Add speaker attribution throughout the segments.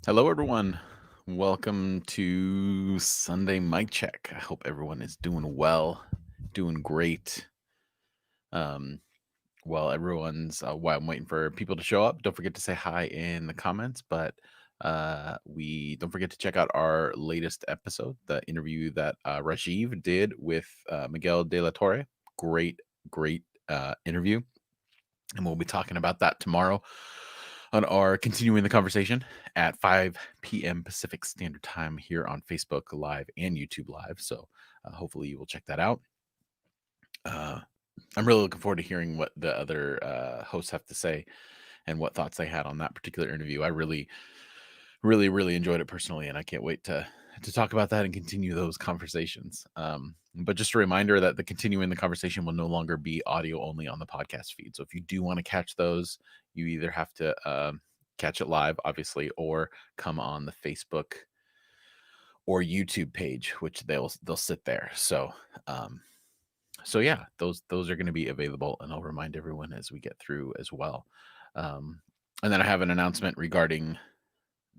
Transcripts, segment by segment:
Speaker 1: Hello, everyone. Welcome to Sunday Mic Check. I hope everyone is doing well, doing great. Um, while I'm waiting for people to show up, don't forget to say hi in the comments. But we don't forget to check out our latest episode, the interview that Rajiv did with Miguel De La Torre. Great interview, and we'll be talking about that tomorrow on our continuing the conversation at 5 p.m. Pacific Standard Time here on Facebook Live and YouTube Live. So hopefully you will check that out. Uh, I'm really looking forward to hearing what the other hosts have to say and what thoughts they had on that particular interview. I really enjoyed it personally, and I can't wait to talk about that and continue those conversations. But just a reminder that the continuing the conversation will no longer be audio only on the podcast feed. So if you do want to catch those, you either have to catch it live, obviously, or come on the Facebook or YouTube page, which they'll sit there. Um, so yeah, those are going to be available, and I'll remind everyone as we get through as well. Um, and then I have an announcement regarding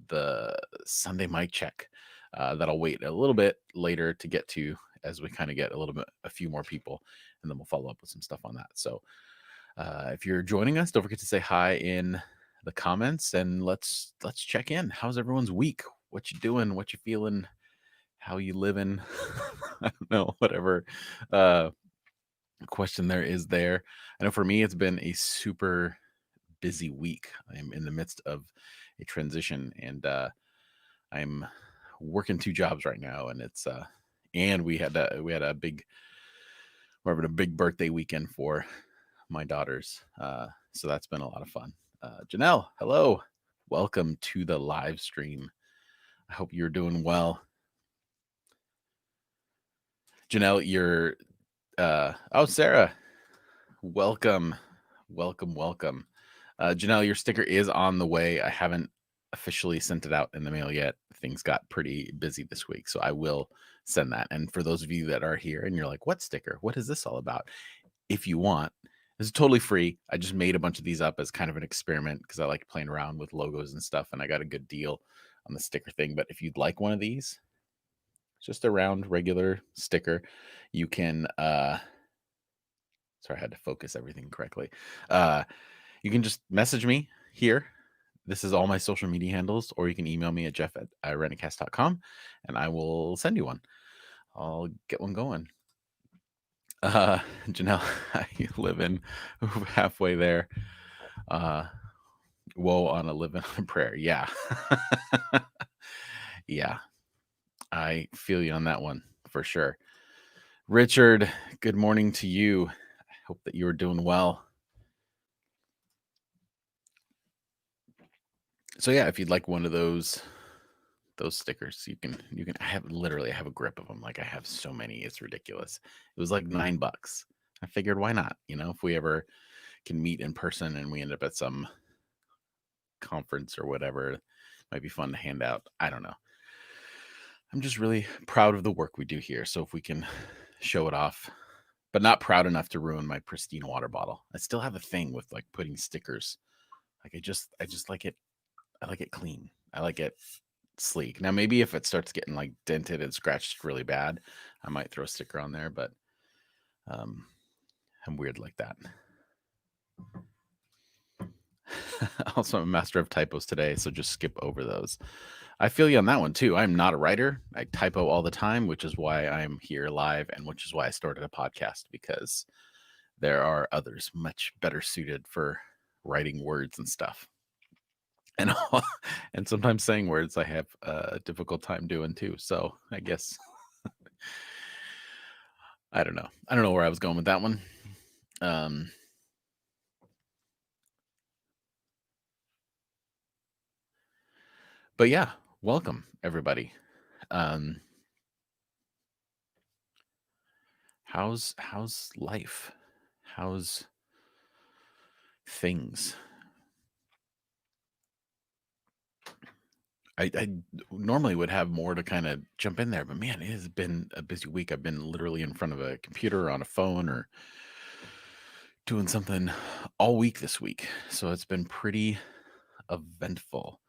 Speaker 1: the Sunday mic check that I'll wait a little bit later to get to as we kind of get a few more people, and then we'll follow up with some stuff on that. So if you're joining us, don't forget to say hi in the comments, and let's check in. How's everyone's week? What you doing? What you feeling? How you living? I don't know, whatever uh, question there is there. I know for me, it's been a super busy week. I'm in the midst of a transition, and I'm working two jobs right now, and it's and we had a big we're having a big birthday weekend for my daughters. So that's been a lot of fun. Janelle, hello. Welcome to the live stream. I hope you're doing well. Janelle, you're oh Sarah, welcome. Welcome. Janelle, your sticker is on the way. I haven't officially sent it out in the mail yet. Things got pretty busy this week, so I will send that. And for those of you that are here and you're like, what sticker? What is this all about? If you want, it's totally free. I just made a bunch of these up as kind of an experiment because I like playing around with logos and stuff, and I got a good deal on the sticker thing. But if you'd like one of these, just a round regular sticker, you can sorry, I had to focus everything correctly. Uh you can just message me here. This is all my social media handles, or you can email me at jeff@renecast.com and I will send you one. I'll get one going. Janelle, I live in halfway there. Uh, Woe on a living on a prayer. Yeah. Yeah. I feel you on that one for sure. Richard, good morning to you. I hope that you are doing well. So yeah, if you'd like one of those stickers, you can I have a grip of them. Like I have so many, it's ridiculous. It was like $9. I figured why not? If we ever can meet in person and we end up at some conference or whatever, it might be fun to hand out. I don't know. I'm just really proud of the work we do here. So if we can show it off, but not proud enough to ruin my pristine water bottle. I still have a thing with like putting stickers. Like I just like it. I like it clean. I like it sleek. Now maybe if it starts getting like dented and scratched really bad, I might throw a sticker on there, but um I'm weird like that. Also, I'm a master of typos today, so just skip over those. I feel you on that one too. I'm not a writer. I typo all the time, which is why I'm here live and which is why I started a podcast because there are others much better suited for writing words and stuff. And and sometimes saying words I have a difficult time doing too. So I guess I don't know. I don't know where I was going with that one. Um, but yeah, welcome everybody. Um, how's life? How's things? I normally would have more to kind of jump in there, but man, it has been a busy week. I've been literally in front of a computer, on a phone, or doing something all week this week. So it's been pretty eventful.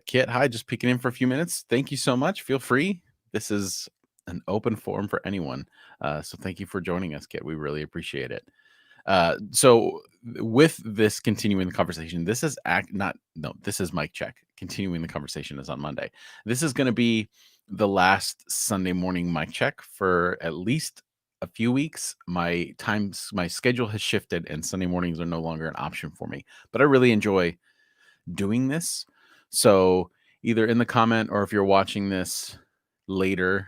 Speaker 1: Kit, hi, just peeking in for a few minutes. Thank you so much. Feel free. This is an open forum for anyone. So thank you for joining us, Kit. We really appreciate it. So with this continuing the conversation, this is this is Mike Check. Continuing the conversation is on Monday. This is going to be the last Sunday morning Mike Check for at least a few weeks. My schedule has shifted, and Sunday mornings are no longer an option for me. But I really enjoy doing this. So either in the comment or if you're watching this later,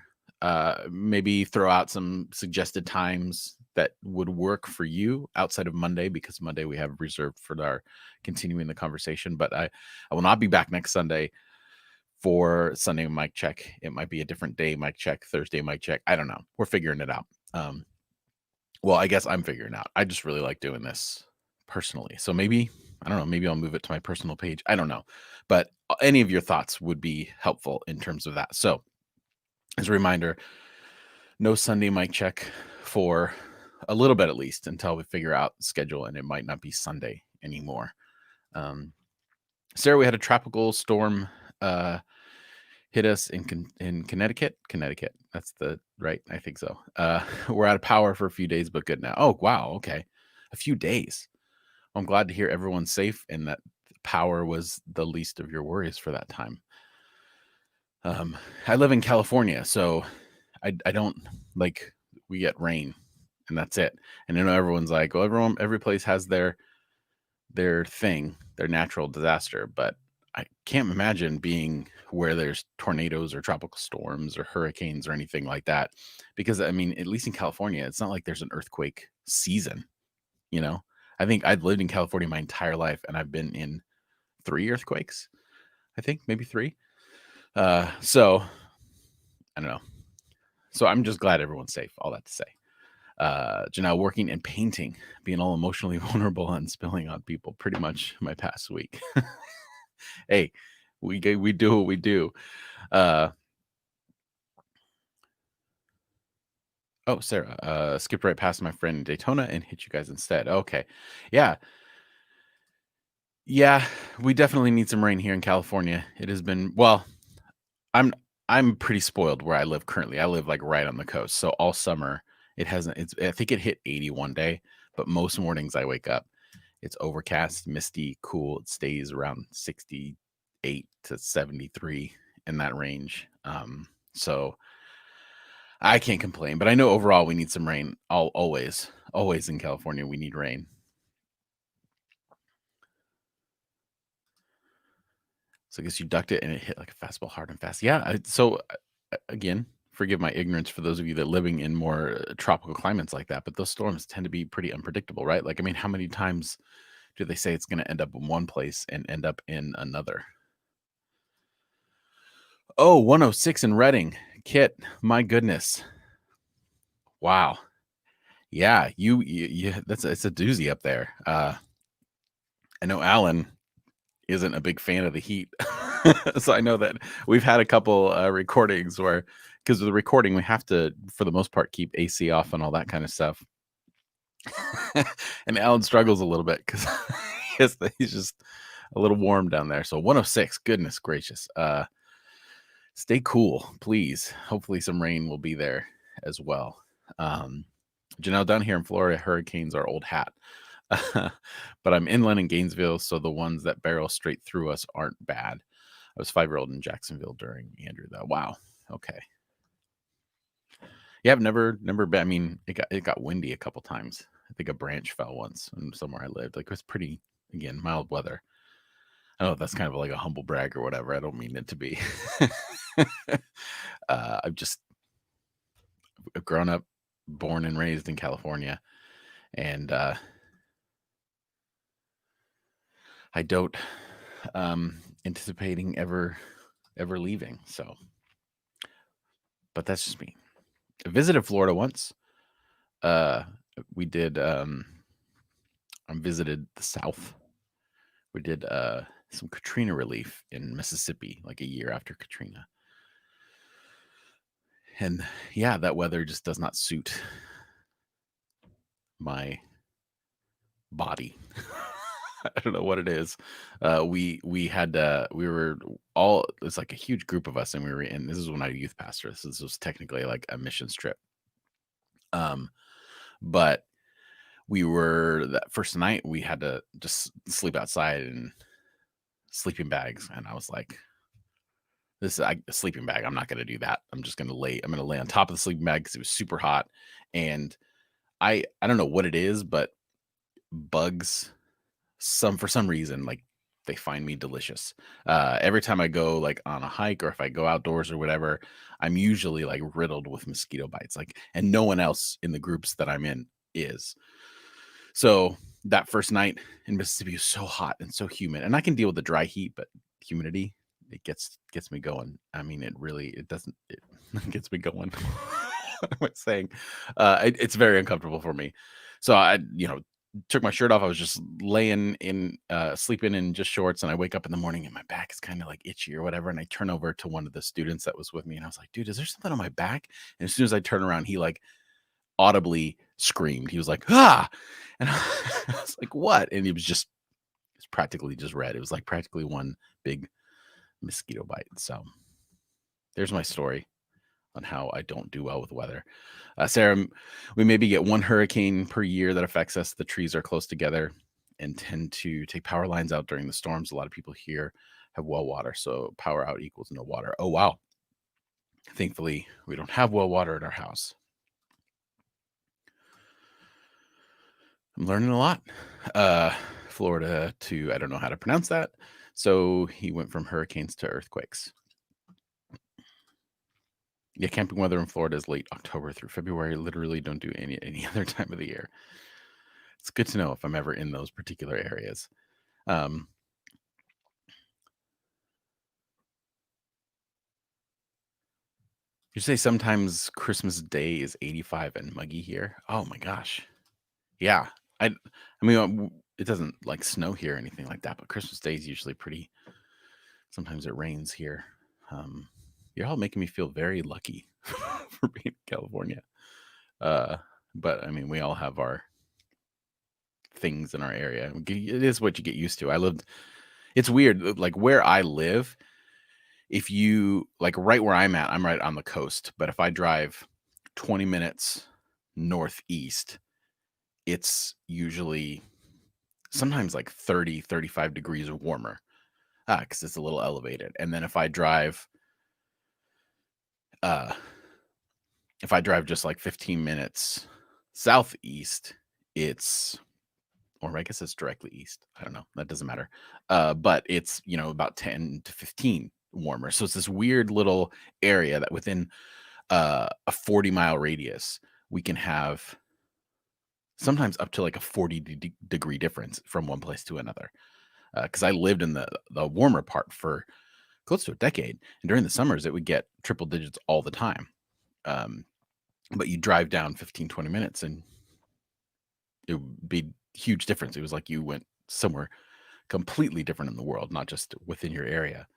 Speaker 1: maybe throw out some suggested times that would work for you outside of Monday, because Monday we have reserved for our continuing the conversation. But I will not be back next Sunday for Sunday Mic Check. It might be a different day Mic Check, Thursday Mic Check. I don't know. We're figuring it out. Well, I guess I'm figuring out. I just really like doing this personally. So maybe, I don't know, maybe I'll move it to my personal page. I don't know. But any of your thoughts would be helpful in terms of that. So as a reminder, no Sunday Mic Check for a little bit at least until we figure out the schedule, and it might not be Sunday anymore. Sarah, we had a tropical storm hit us in Connecticut. That's the right. I think so. We're out of power for a few days, but good now. Oh, wow. Okay. A few days. I'm glad to hear everyone's safe and that power was the least of your worries for that time. I live in California, so I don't we get rain and that's it. And I know everyone's like, well, every place has their thing, their natural disaster, but I can't imagine being where there's tornadoes or tropical storms or hurricanes or anything like that. Because I mean, at least in California, it's not like there's an earthquake season, you know? I think I've lived in California my entire life and I've been in 3 earthquakes. I think maybe 3. So I don't know. So I'm just glad everyone's safe. All that to say. Janelle, working and painting, being all emotionally vulnerable and spilling on people pretty much my past week. Hey, we do what we do. Oh, Sarah, skipped right past my friend in Daytona and hit you guys instead. Okay. Yeah. Yeah, we definitely need some rain here in California. It has been, well, I'm pretty spoiled where I live currently. I live like right on the coast. So all summer it hasn't I think it hit 80 one day, but most mornings I wake up, it's overcast, misty, cool. It stays around 68 to 73 in that range. So I can't complain, but I know overall we need some rain. Always in California we need rain. So I guess you ducked it and it hit like a fastball hard and fast. Yeah. Again, forgive my ignorance for those of you that living in more tropical climates like that, but those storms tend to be pretty unpredictable, right? Like, I mean, how many times do they say it's going to end up in one place and end up in another? Oh, 106 in Reading. Kit, my goodness. Wow. Yeah, you it's a doozy up there. I know Alan isn't a big fan of the heat. So I know that we've had a couple recordings where, because of the recording, we have to, for the most part, keep AC off and all that kind of stuff. And Alan struggles a little bit because he's just a little warm down there. So 106, goodness gracious. Stay cool, please. Hopefully some rain will be there as well. Janelle, down here in Florida, hurricanes are old hat. But I'm inland in Gainesville, so the ones that barrel straight through us aren't bad. I was 5-year-old in Jacksonville during Andrew, though. Wow. Okay. Yeah, I've never been. I mean, it got windy a couple times. I think a branch fell once somewhere I lived. Like, it was pretty, again, mild weather. I don't know if that's kind of like a humble brag or whatever. I don't mean it to be. I've grown up, born and raised in California, and I don't anticipating ever leaving. So, but that's just me. I visited Florida once. We did visited the South. We did some Katrina relief in Mississippi like a year after Katrina. And yeah, that weather just does not suit my body. I don't know what it is. We had we were all it's like a huge group of us, and we were in. This is when I was youth pastor. This was technically like a missions trip. Um, but we were that first night we had to just sleep outside in sleeping bags, and I was like, "This is a sleeping bag. I'm not going to do that. I'm just going to lay. I'm going to lay on top of the sleeping bag because it was super hot, and I don't know what it is, but bugs for some reason, like, they find me delicious. Every time I go, like, on a hike or if I go outdoors or whatever, I'm usually, like, riddled with mosquito bites, like, and no one else in the groups that I'm in is. So, that first night in Mississippi was so hot and so humid, and I can deal with the dry heat, but humidity, it gets me going. I mean, it doesn't it gets me going. What am I saying? It's very uncomfortable for me. So took my shirt off. I was just laying in, sleeping in just shorts, and I wake up in the morning and my back is kind of like itchy or whatever. And I turn over to one of the students that was with me, and I was like, "Dude, is there something on my back?" And as soon as I turn around, he like audibly screamed. He was like, "Ah!" And I was like, "What?" And it's practically just red. It was like practically one big mosquito bite. So there's my story on how I don't do well with weather. Sarah, we maybe get one hurricane per year that affects us. The trees are close together and tend to take power lines out during the storms. A lot of people here have well water, so power out equals no water. Oh, wow. Thankfully, we don't have well water at our house. I'm learning a lot. Florida to, I don't know how to pronounce that. So he went from hurricanes to earthquakes. Yeah, camping weather in Florida is late October through February. Literally don't do any other time of the year. It's good to know if I'm ever in those particular areas. Um, you say sometimes Christmas Day is 85 and muggy here. Oh my gosh. Yeah. I mean, it doesn't like snow here or anything like that, but Christmas Day is usually pretty. Sometimes it rains here. Um, you're all making me feel very lucky for being in California. Uh, but I mean, we all have our things in our area. It is what you get used to. It's weird. Like where I live, if you like right where I'm at, I'm right on the coast. But if I drive 20 minutes northeast, it's usually sometimes like 30, 35 degrees warmer because it's a little elevated. And then uh, if I drive just like 15 minutes southeast, it's or I guess it's directly east. I don't know. That doesn't matter. But it's, about 10 to 15 warmer. So it's this weird little area that within a 40-mile radius, we can have sometimes up to like a 40 degree difference from one place to another. Because I lived in the warmer part for close to a decade. And during the summers, it would get triple digits all the time. Um, but you drive down 15, 20 minutes and it would be huge difference. It was like you went somewhere completely different in the world, not just within your area.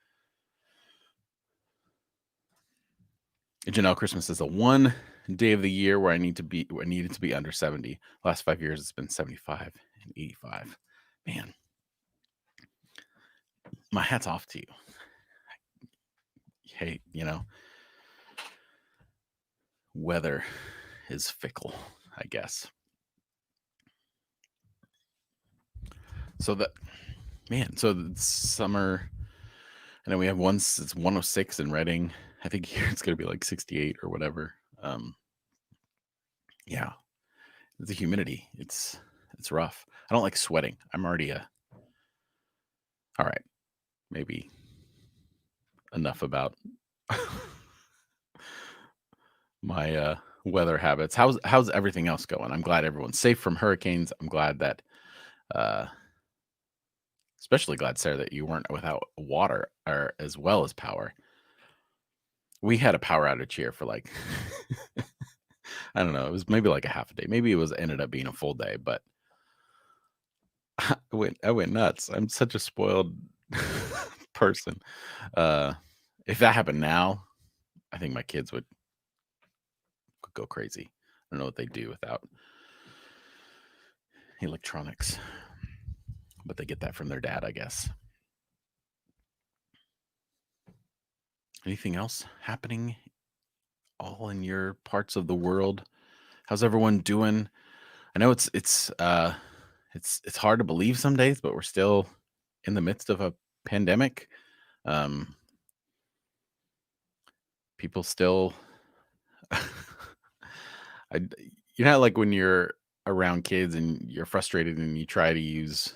Speaker 1: Janelle, Christmas is the one day of the year where I needed to be under 70. Last 5 years, it's been 75 and 85. Man, my hat's off to you. Hey, weather is fickle, I guess. So so the summer, and then we have it's 106 in Reading. I think here it's gonna be like 68 or whatever. Yeah, the humidity. It's rough. I don't like sweating. I'm already all right. Maybe enough about my weather habits. How's everything else going? I'm glad everyone's safe from hurricanes. I'm glad that uh especially glad, Sarah, that you weren't without water or as well as power. We had a power outage here for like I don't know, it was maybe like a half a day. Maybe it was ended up being a full day, but I went nuts. I'm such a spoiled person. Uh if that happened now, I think my kids would go crazy. I don't know what they do without electronics. but they get that from their dad, I guess. Anything else happening all in your parts of the world? How's everyone doing? I know it's hard to believe some days, but we're still in the midst of a pandemic. Um, people still, I, you know, like when you're around kids and you're frustrated and you try to use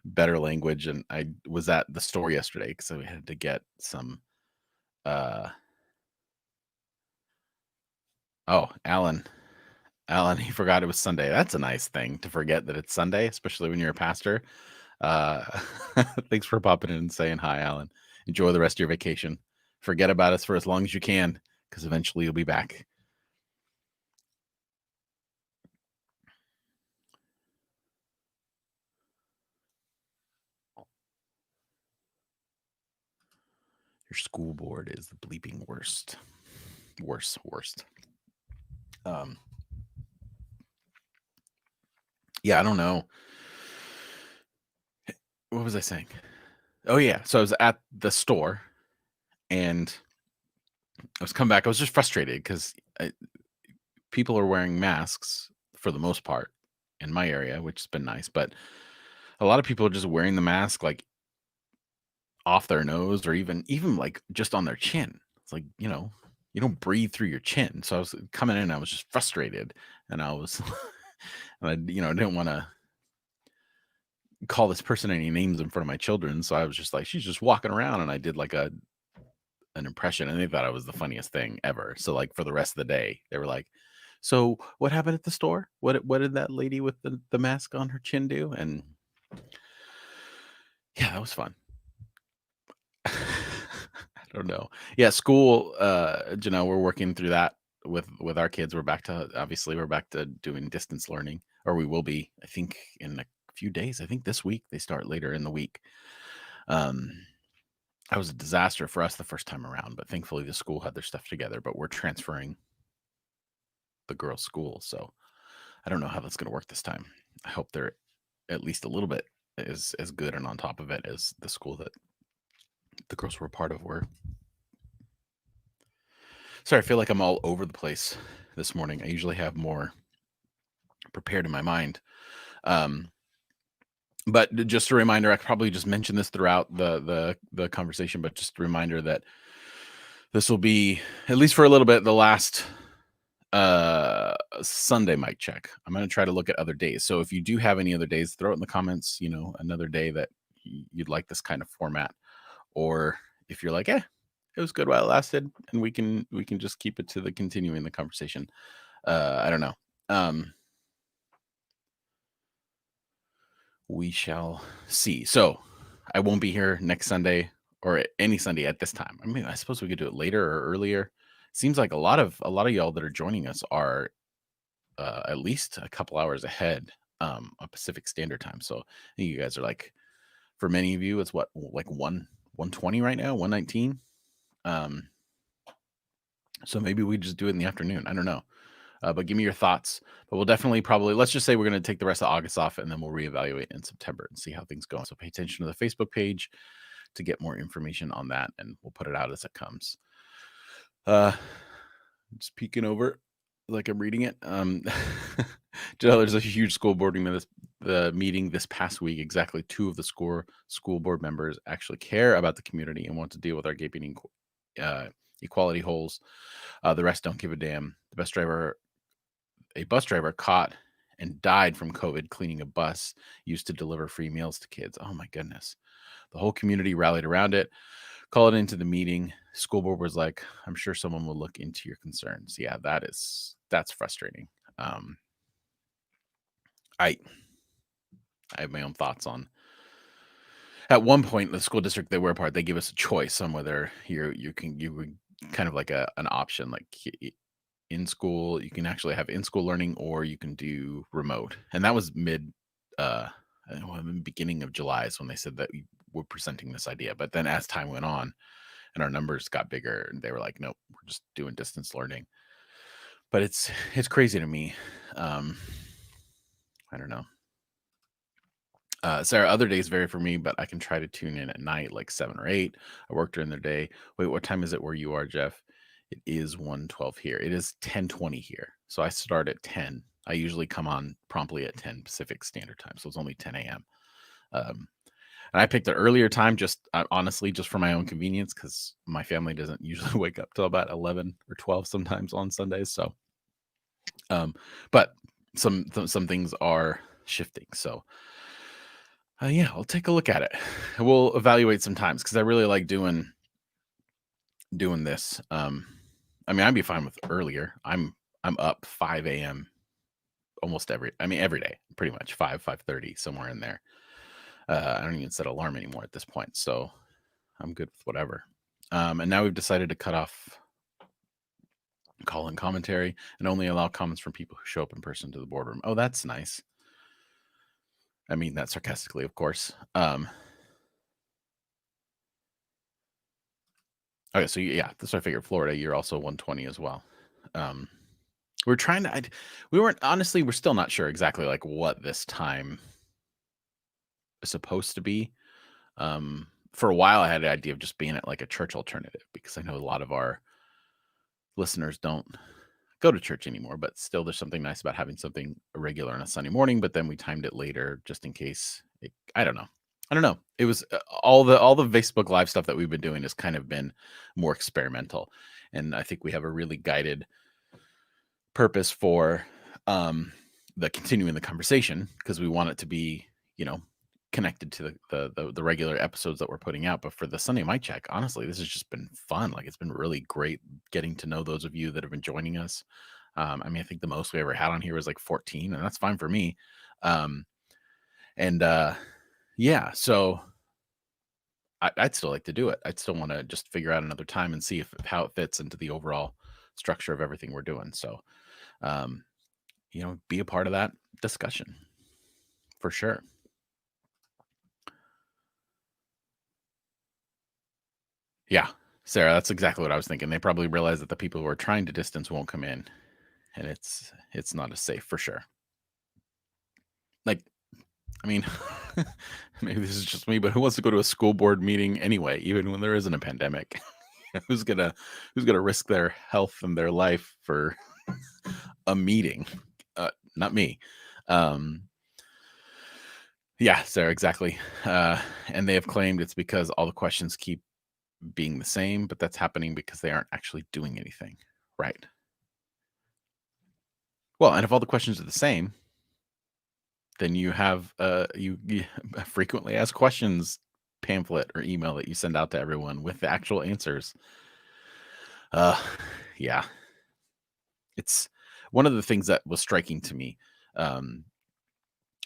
Speaker 1: better language. And I was at the store yesterday because I had to get some. Uh, oh, Alan, he forgot it was Sunday. That's a nice thing to forget that it's Sunday, especially when you're a pastor. Uh, thanks for popping in and saying hi, Alan. Enjoy the rest of your vacation. Forget about us for as long as you can, because eventually you'll be back. Your school board is the bleeping worst. Worst. Um, yeah, I don't know. What was I saying? Oh yeah, so I was at the store and I was coming back. I was just frustrated because people are wearing masks for the most part in my area, which has been nice. But a lot of people are just wearing the mask like off their nose or even like just on their chin. It's like, you don't breathe through your chin. So I was coming in, I was just frustrated and I was and I didn't want to call this person any names in front of my children. So I was just like, she's just walking around and I did like an impression and they thought I was the funniest thing ever. So like for the rest of the day, they were like, so what happened at the store? What did that lady with the mask on her chin do? And yeah, that was fun. I don't know. Yeah, school, we're working through that with our kids. We're back to doing distance learning, or we will be, I think, in a few days. I think this week they start later in the week. Um, that was a disaster for us the first time around, but thankfully the school had their stuff together. But we're transferring the girls' school, so I don't know how that's going to work this time. I hope they're at least a little bit as good and on top of it as the school that the girls were a part of were. Sorry, I feel like I'm all over the place this morning. I usually have more prepared in my mind. Um, but just a reminder, I could probably just mention this throughout the conversation, but just a reminder that this will be, at least for a little bit, the last Sunday mic check. I'm going to try to look at other days. So if you do have any other days, throw it in the comments, another day that you'd like this kind of format. Or if you're like, it was good while it lasted, and we can just keep it to the continuing the conversation. I don't know. We shall see. So I won't be here next Sunday or any Sunday at this time. I mean, I suppose we could do it later or earlier. Seems like a lot of y'all that are joining us are at least a couple hours ahead of Pacific Standard Time. So I think you guys are like, for many of you, it's what, like 120 right now, 119. So maybe we just do it in the afternoon. I don't know. But give me your thoughts. But we'll definitely let's just say we're going to take the rest of August off and then we'll reevaluate in September and see how things go. So pay attention to the Facebook page to get more information on that, and we'll put it out as it comes. Just peeking over like I'm reading it. There's a huge school board meeting this past week. Exactly 2 of the school board members actually care about the community and want to deal with our gaping equality holes. The rest don't give a damn. A bus driver caught and died from COVID cleaning a bus used to deliver free meals to kids. Oh my goodness. The whole community rallied around it, called into the meeting. School board was like, I'm sure someone will look into your concerns. Yeah, that's frustrating. I have my own thoughts on. At one point, the school district that we're a part, they give us a choice on whether you would kind of like an option, like in school, you can actually have in school learning, or you can do remote. And that was beginning of July is when they said that we were presenting this idea. But then as time went on and our numbers got bigger, and they were like, nope, we're just doing distance learning. But it's crazy to me. I don't know. Sarah, other days vary for me, but I can try to tune in at night, like 7 or 8. I work during the day. Wait, what time is it where you are, Jeff? It is 1:12 here. It is 10:20 here. So I start at 10. I usually come on promptly at 10 Pacific Standard Time. So it's only 10 a.m. Um, and I picked an earlier time just honestly, just for my own convenience, because my family doesn't usually wake up till about 11 or 12 sometimes on Sundays. So, um, but some things are shifting. So, yeah, I'll take a look at it. We'll evaluate sometimes because I really like doing this. I mean, I'd be fine with earlier. I'm up 5 a.m. almost every day, pretty much 5:30 somewhere in there. I don't even set alarm anymore at this point, so I'm good with whatever. And now we've decided to cut off call and commentary and only allow comments from people who show up in person to the boardroom. Oh, that's nice. I mean that sarcastically, of course. Okay, so yeah, that's what I figured. Florida, you're also 120 as well. Um, we're trying to. We weren't honestly. We're still not sure exactly like what this time is supposed to be. For a while, I had the idea of just being at like a church alternative because I know a lot of our listeners don't go to church anymore, but still, there's something nice about having something regular on a Sunday morning. But then we timed it later just in case. I don't know. I don't know. It was all the Facebook Live stuff that we've been doing has kind of been more experimental, and I think we have a really guided purpose for the continuing the conversation because we want it to be, you know, connected to the regular episodes that we're putting out. But for the Sunday Mic Check, honestly, this has just been fun. Like it's been really great getting to know those of you that have been joining us. I mean, I think the most we ever had on here was like 14, and that's fine for me. Um, and yeah, so I'd still like to do it. I'd still want to just figure out another time and see if how it fits into the overall structure of everything we're doing. So, um, be a part of that discussion for sure. Yeah, Sarah, that's exactly what I was thinking. They probably realize that the people who are trying to distance won't come in, and it's not as safe for sure. Like, I mean, maybe this is just me, but who wants to go to a school board meeting anyway, even when there isn't a pandemic? Who's gonna risk their health and their life for a meeting? Not me. Um, yeah, Sarah, exactly. And they have claimed it's because all the questions keep being the same, but that's happening because they aren't actually doing anything. Right. Well, and if all the questions are the same, then you have you frequently asked questions pamphlet or email that you send out to everyone with the actual answers. Uh yeah. It's one of the things that was striking to me um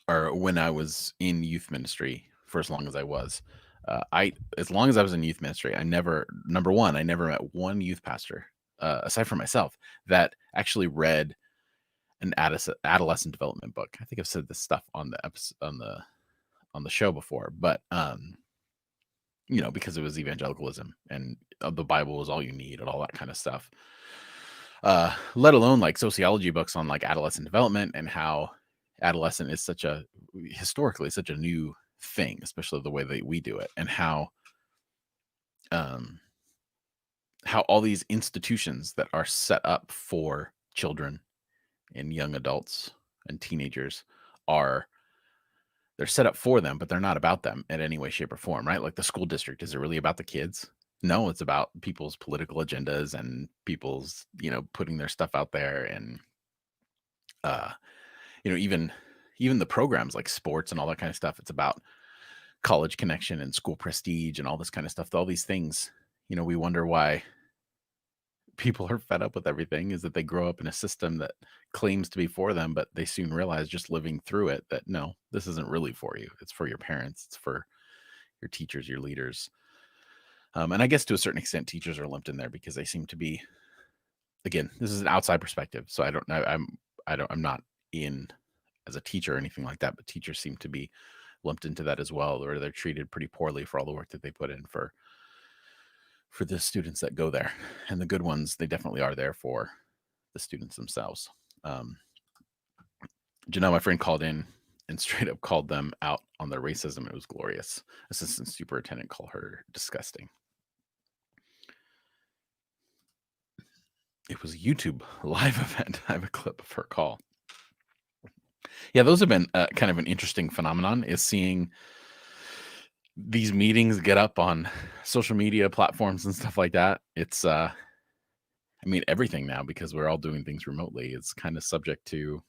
Speaker 1: or when I was in youth ministry for as long as I was. I as long as I was in youth ministry, I never number one, I never met one youth pastor aside from myself that actually read an adolescent development book. I think I've said this stuff on the episode, on the show before, but because it was evangelicalism and the Bible was all you need and all that kind of stuff. Let alone like sociology books on like adolescent development and how adolescent is historically such a new thing, especially the way that we do it, and um how all these institutions that are set up for children and young adults and teenagers are they're set up for them, but they're not about them in any way, shape, or form, right? Like the school district, is it really about the kids? No, it's about people's political agendas and people's, putting their stuff out there and uh, even the programs like sports and all that kind of stuff. It's about college connection and school prestige and all this kind of stuff. All these things, we wonder why people are fed up with everything is that they grow up in a system that claims to be for them, but they soon realize just living through it that no, this isn't really for you. It's for your parents. It's for your teachers, your leaders. And I guess to a certain extent, teachers are lumped in there because they seem to be, again, this is an outside perspective. So I don't know. I'm not in as a teacher or anything like that, but teachers seem to be lumped into that as well, or they're treated pretty poorly for all the work that they put in for the students that go there. And the good ones, they definitely are there for the students themselves. Janelle, my friend, called in and straight up called them out on their racism. It was glorious. Assistant superintendent called her disgusting. It was a YouTube live event. I have a clip of her call. Yeah, those have been kind of an interesting phenomenon, is seeing these meetings get up on social media platforms and stuff like that. It's I mean, everything now, because we're all doing things remotely, it's kind of subject to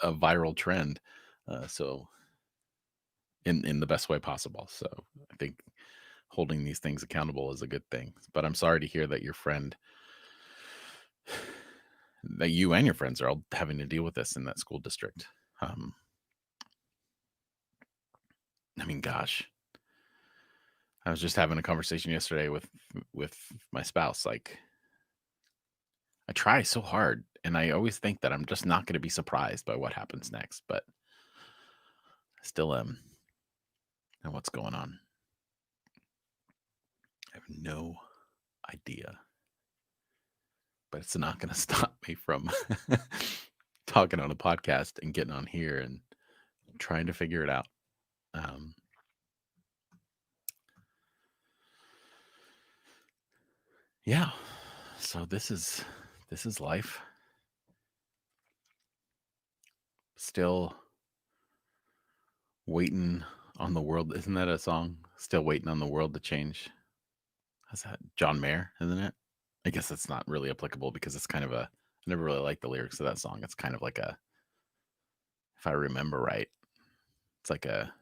Speaker 1: a viral trend. So in the best way possible. So I think holding these things accountable is a good thing. But I'm sorry to hear that that you and your friends are all having to deal with this in that school district. I mean, gosh, I was just having a conversation yesterday with my spouse. Like, I try so hard, and I always think that I'm just not going to be surprised by what happens next, but I still am. And what's going on? I have no idea. But it's not going to stop me from talking on a podcast and getting on here and trying to figure it out. Yeah. So this is life. Still waiting on the world. Isn't that a song? Still waiting on the world to change. How's that? John Mayer, isn't it? I guess that's not really applicable because it's kind of I never really liked the lyrics of that song. It's kind of like if I remember right, it's like a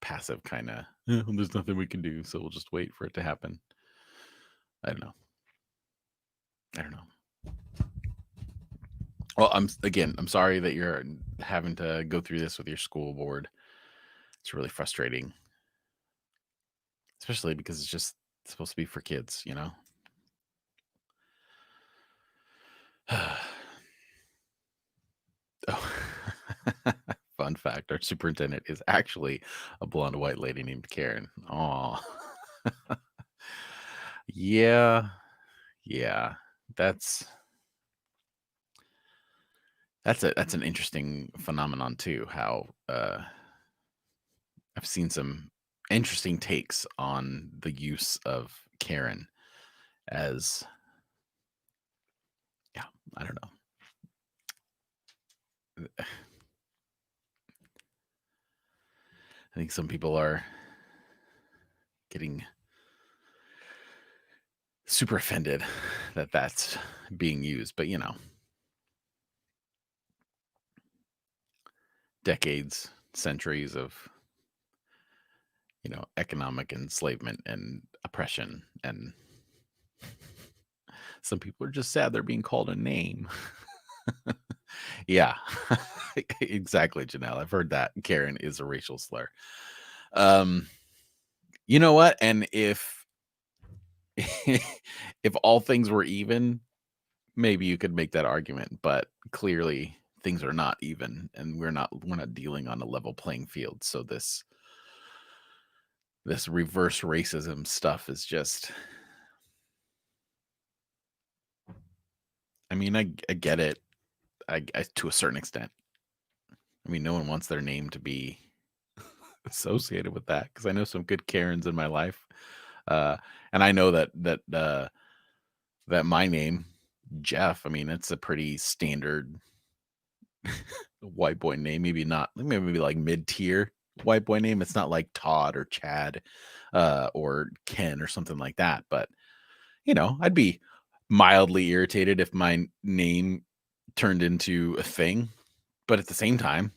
Speaker 1: passive kind of, there's nothing we can do, so we'll just wait for it to happen. I don't know. Well, I'm sorry that you're having to go through this with your school board. It's really frustrating, especially because it's just supposed to be for kids, you know? Oh, fun fact, our superintendent is actually a blonde white lady named Karen. Oh, yeah. That's an interesting phenomenon too. How I've seen some interesting takes on the use of Karen as, yeah, I don't know. I think some people are getting super offended that that's being used, but decades, centuries of economic enslavement and oppression, and some people are just sad they're being called a name. Yeah, exactly, Janelle. I've heard that Karen is a racial slur. You know what? And if if all things were even, maybe you could make that argument, but clearly things are not even, and we're not dealing on a level playing field. So this reverse racism stuff is just, I mean, I get it. I to a certain extent. I mean, no one wants their name to be associated with that, because I know some good Karens in my life. And I know that my name, Jeff, I mean, it's a pretty standard white boy name. Maybe like mid-tier white boy name. It's not like Todd or Chad or Ken or something like that. But I'd be mildly irritated if my name turned into a thing. But at the same time,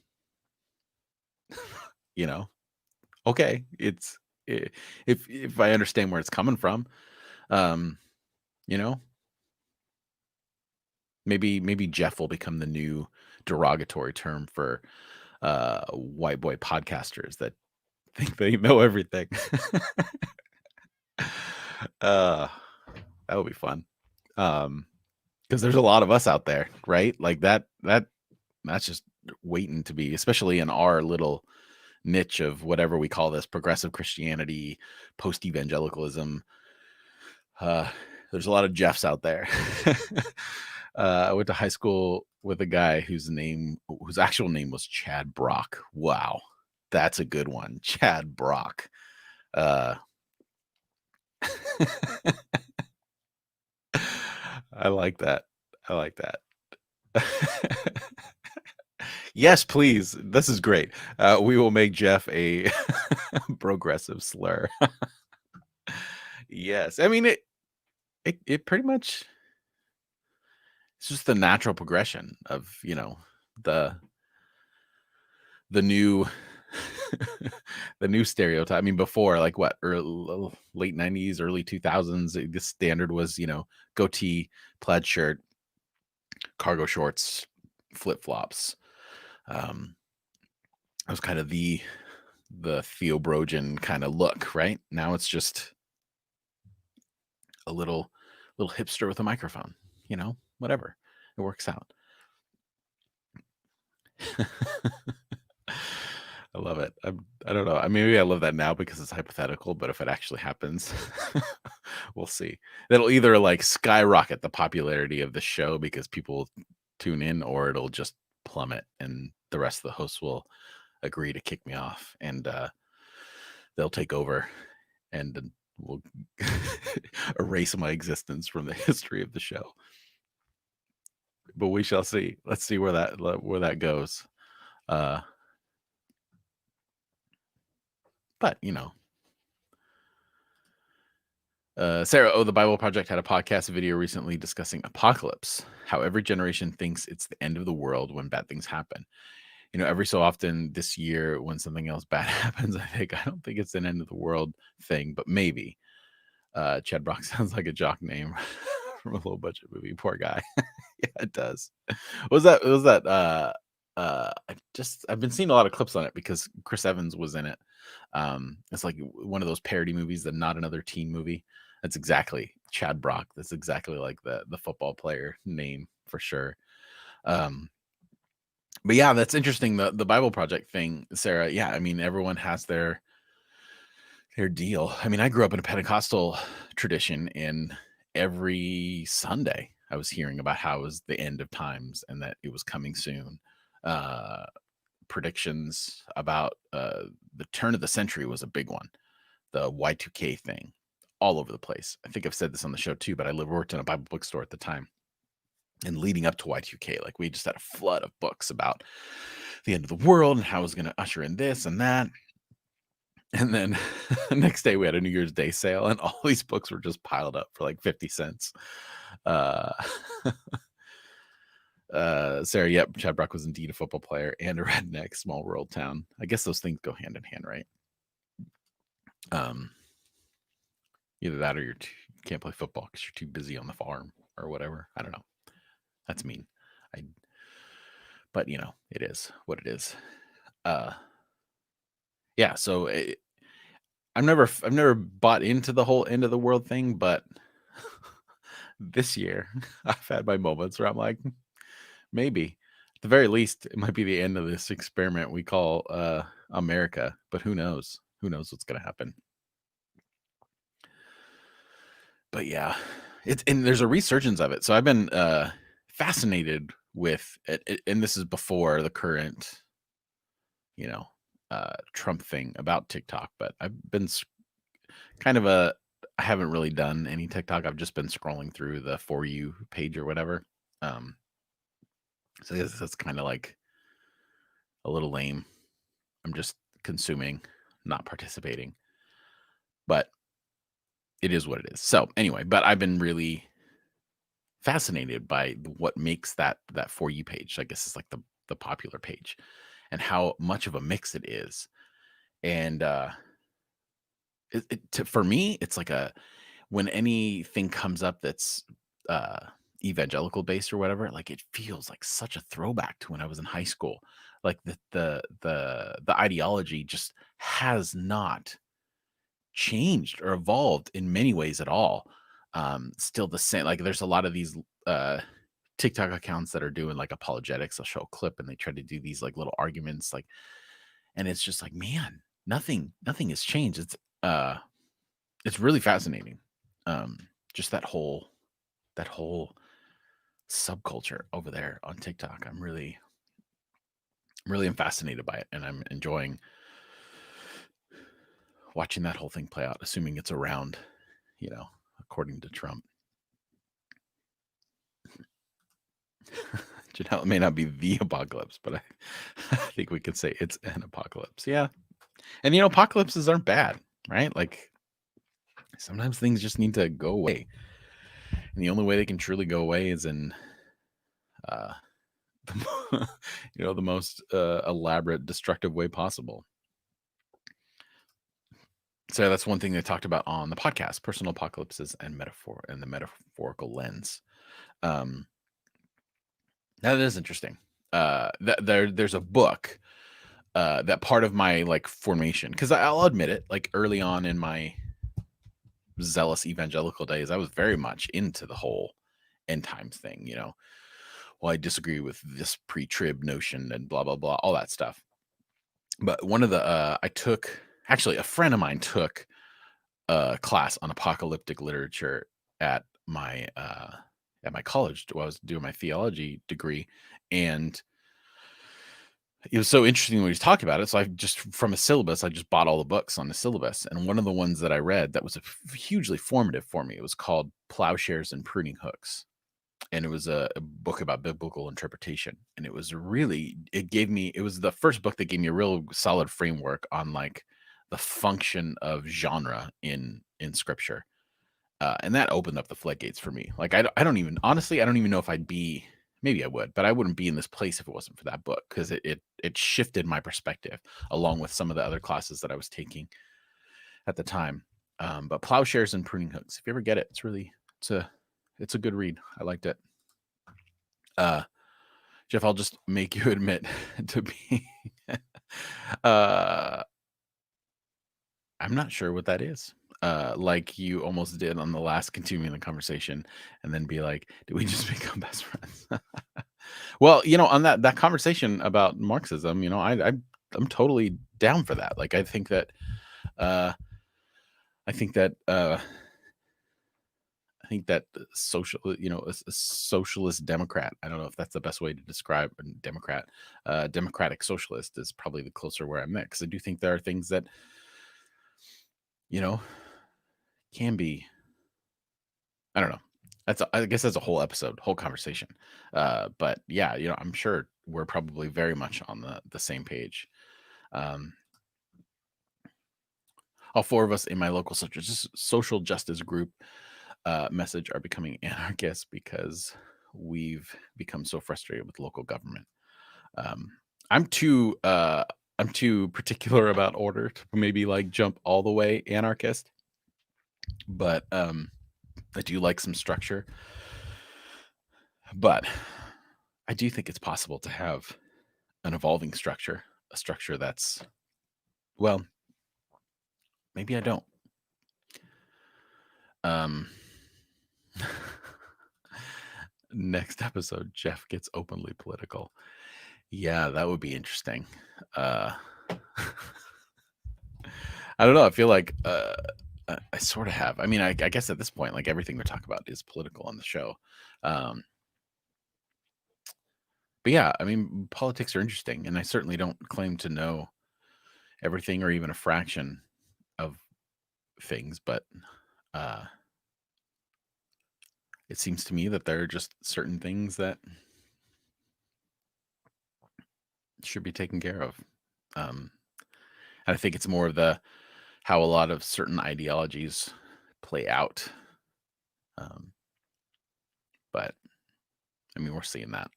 Speaker 1: okay, it's if I understand where it's coming from, you know, maybe Jeff will become the new derogatory term for white boy podcasters that think they know everything. That would be fun. Because there's a lot of us out there, right? Like that's just waiting to be, especially in our little niche of whatever we call this, progressive Christianity, post-evangelicalism. There's a lot of Jeffs out there. I went to high school with a guy whose actual name was Chad Brock. Wow, that's a good one, Chad Brock. Uh, I like that. I like that. Yes, please. This is great. We will make Jeff a progressive slur. Yes, I mean it pretty much it's just the natural progression of the the new the new stereotype. I mean, before like what late 90s, early 2000s, the standard was goatee, plaid shirt, cargo shorts, flip flops. Um, it was kind of the Theo Brogen kind of look, right? Now it's just a little hipster with a microphone, whatever. It works out. I love it. I don't know. Maybe I love that now because it's hypothetical, but if it actually happens, we'll see. It'll either like skyrocket the popularity of the show because people tune in, or it'll just plummet and the rest of the hosts will agree to kick me off and they'll take over and will erase my existence from the history of the show. But we shall see. Let's see where that goes. Uh, but Sarah the Bible Project had a podcast video recently discussing apocalypse, how every generation thinks it's the end of the world when bad things happen. Every so often this year when something else bad happens, I don't think it's an end of the world thing, but maybe. Chad Brock sounds like a jock name from a low budget movie. Poor guy. Yeah, it does. Was that I've been seeing a lot of clips on it because Chris Evans was in it. It's like one of those parody movies, the Not Another Teen movie. That's exactly Chad Brock. That's exactly like the football player name for sure. But yeah, that's interesting. The Bible Project thing, Sarah. Yeah, I mean everyone has their deal. I mean, I grew up in a Pentecostal tradition, and every Sunday I was hearing about how it was the end of times and that it was coming soon. Uh, Predictions about the turn of the century was a big one. The Y2K thing, all over the place. I think I've said this on the show too, but I worked in a Bible bookstore at the time. And leading up to Y2K, like we just had a flood of books about the end of the world and how it was going to usher in this and that. And then the next day we had a New Year's Day sale, and all these books were just piled up for like 50 cents. Uh, Sarah, yep, Chad Brock was indeed a football player and a redneck, small rural town. I guess those things go hand in hand, right? Either that or you can't play football because you're too busy on the farm or whatever. I don't know. That's mean. But it is what it is. Yeah. So I've never bought into the whole end of the world thing, but this year I've had my moments where I'm like, maybe at the very least it might be the end of this experiment we call America. But who knows? Who knows what's going to happen? But yeah, and there's a resurgence of it. So I've been fascinated with it, and this is before the current, Trump thing about TikTok. But I've been kind of I haven't really done any TikTok. I've just been scrolling through the For You page or whatever. So I guess that's kind of like a little lame. I'm just consuming, not participating. But it is what it is. So anyway, but I've been really fascinated by what makes that For You page. I guess it's like the popular page, and how much of a mix it is. And for me, it's like when anything comes up that's evangelical based or whatever, like it feels like such a throwback to when I was in high school. Like the ideology just has not changed or evolved in many ways at all. Still the same. Like there's a lot of these TikTok accounts that are doing like apologetics. They'll show a clip and they try to do these like little arguments, like, and it's just like, man, nothing has changed. It's really fascinating. Just that whole subculture over there on TikTok. Really am fascinated by it, and I'm enjoying watching that whole thing play out, assuming it's around, according to Trump. Janelle, it may not be the apocalypse, but I think we could say it's an apocalypse. Yeah. And apocalypses aren't bad, right? Like sometimes things just need to go away. And the only way they can truly go away is in uh the most elaborate destructive way possible. So that's one thing they talked about on the podcast, personal apocalypses and the metaphorical lens. Um That is interesting. There's a book that part of my like formation, because I'll admit it, like early on in my zealous evangelical days, I was very much into the whole end times thing. Well, I disagree with this pre-trib notion and blah blah blah, all that stuff. But one of the I took actually a friend of mine took a class on apocalyptic literature at my college while I was doing my theology degree, and it was so interesting when he was talking about it. So I just from a syllabus, I just bought all the books on the syllabus, and one of the ones that I read that was hugely formative for me. It was called Plowshares and Pruning Hooks, and it was a book about biblical interpretation. And it was really it was the first book that gave me a real solid framework on like the function of genre in scripture. And that opened up the floodgates for me. Like I don't even honestly, I don't even know if I'd be, maybe I would, but I wouldn't be in this place if it wasn't for that book, because it shifted my perspective along with some of the other classes that I was taking at the time. But Plowshares and Pruning Hooks, if you ever get it, it's a good read. I liked it. Jeff, I'll just make you admit to be uh I'm not sure what that is. Like you almost did on the last continuing the conversation, and then be like, "Did we just become best friends?" Well, on that conversation about Marxism, I'm totally down for that. Like, uh, I think that I think that social, a socialist Democrat. I don't know if that's the best way to describe a Democrat. Democratic socialist is probably the closer where I'm at, because I do think there are things that you know can be. I don't know. I guess that's a whole episode, whole conversation. But yeah, I'm sure we're probably very much on the same page. Um, all four of us in my local social justice group message are becoming anarchists because we've become so frustrated with local government. Um, I'm too particular about order to maybe like jump all the way anarchist, but I do like some structure. But I do think it's possible to have an evolving structure, a structure that's, well, maybe I don't. Um, Next episode, Jeff gets openly political. Yeah, that would be interesting. Uh, I don't know. I feel like I sort of have. I mean, I guess at this point, like everything we talk about is political on the show. Um, but yeah, I mean, politics are interesting, and I certainly don't claim to know everything or even a fraction of things, but uh, it seems to me that there are just certain things that should be taken care of. And I think it's more of how a lot of certain ideologies play out. But I mean, we're seeing that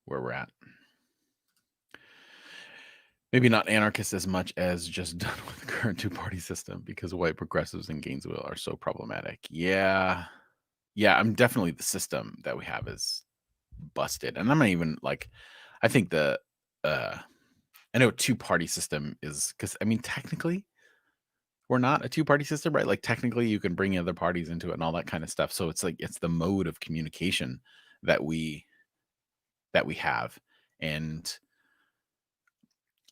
Speaker 1: where we're at. Maybe not anarchist as much as just done with the current two-party system, because white progressives in Gainesville are so problematic. Yeah. Yeah, I'm definitely, the system that we have is busted. And I'm not even like, I think I know two-party system is, because I mean, technically, we're not a two-party system, right? Like technically you can bring other parties into it and all that kind of stuff. So it's like it's the mode of communication that we have. And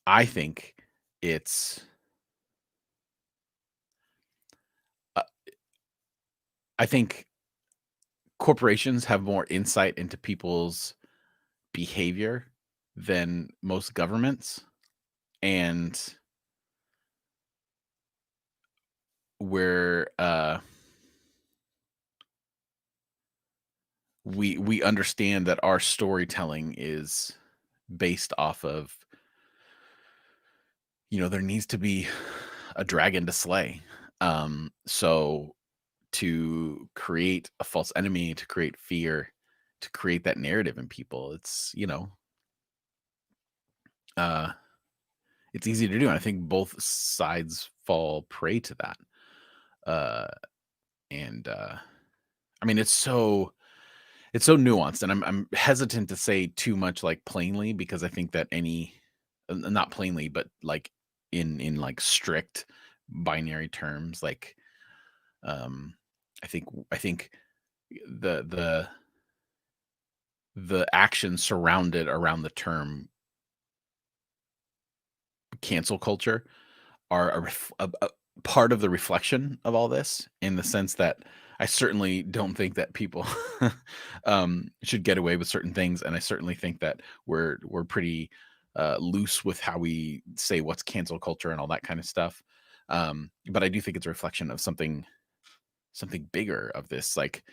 Speaker 1: I think it's uh, I think corporations have more insight into people's behavior than most governments, and we're we understand that our storytelling is based off of, there needs to be a dragon to slay. So to create a false enemy, to create fear, to create that narrative in people, uh it's easy to do, and I think both sides fall prey to that. Uh and I mean, it's so nuanced, and I'm hesitant to say too much, like, plainly, because I think that not plainly, but like in like strict binary terms, like, um I think the the action surrounded around the term cancel culture are a part of the reflection of all this, in the sense that I certainly don't think that people should get away with certain things, and I certainly think that we're pretty loose with how we say what's cancel culture and all that kind of stuff. But I do think it's a reflection of something bigger of this, like,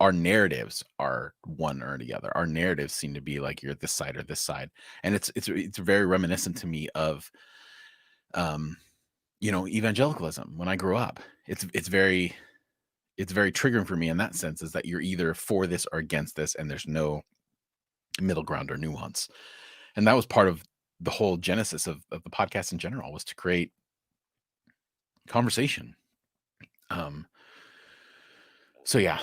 Speaker 1: our narratives are one or the other. Our narratives seem to be like, you're this side or this side, and it's very reminiscent to me of um evangelicalism when I grew up. It's very triggering for me in that sense, is that you're either for this or against this, and there's no middle ground or nuance. And that was part of the whole genesis of the podcast in general, was to create conversation. Um, so yeah.